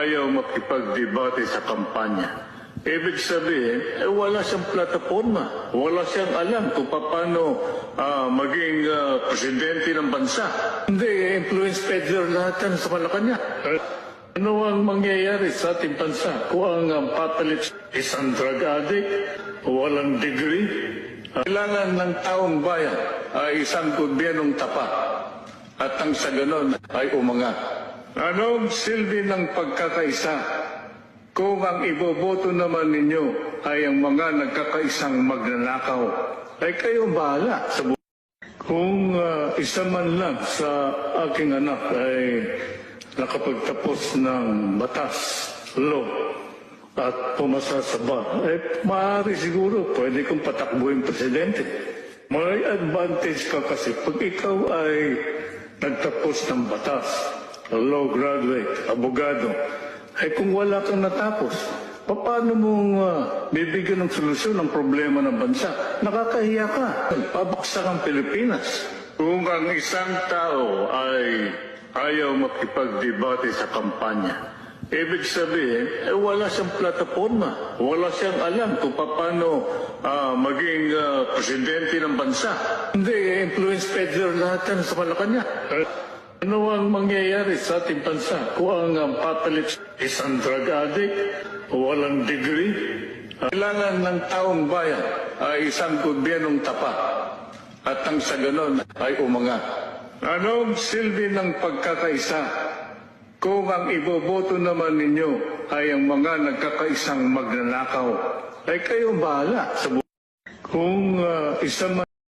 ayaw makipagdebate sa kampanya. Ibig sabihin, wala siyang plataforma. Wala siyang alam kung paano maging presidente ng bansa. Hindi, influence peddler lahat yan sa Malacanang. Ano ang mangyayari sa ating bansa kung ang papalit isang drug addict, walang degree? Kailangan ng taong bayan ay isang gobyernong tapat at ang sa ganon ay umangat. Anong silbi ng pagkakaisa kung ang iboboto naman ninyo ay ang mga nagkakaisang magnanakaw? Ay kayo bahala sa buhay. Kung isa man lang sa aking anak ay nakapagtapos ng batas, law, at pumasa sa bar, maaari siguro pwede kong patakbuhin presidente. May advantage ka kasi pag ikaw ay nagtapos ng batas, law graduate, abogado, ay kung wala kang natapos, paano mong bibigyan ng solusyon ng problema ng bansa? Nakakahiya ka. Pabaksak ang Pilipinas. Kung ang isang tao ay ayaw makipagdebate sa kampanya, ibig sabihin, wala siyang plataforma. Wala siyang alam kung paano maging presidente ng bansa. Hindi, influence peddler lahat yan sa Malacanang. Ano ang mangyayari sa ating bansa kung ang papalit isang drug addict, walang degree? Kailangan ng taong bayan ay isang gobyernong tapat at ang sa ganon ay umangat. Anong silbi ng pagkakaisa kung ang iboboto naman ninyo ay ang mga nagkakaisang magnanakaw? Ay kayo bahala sa buhay. Kung isa man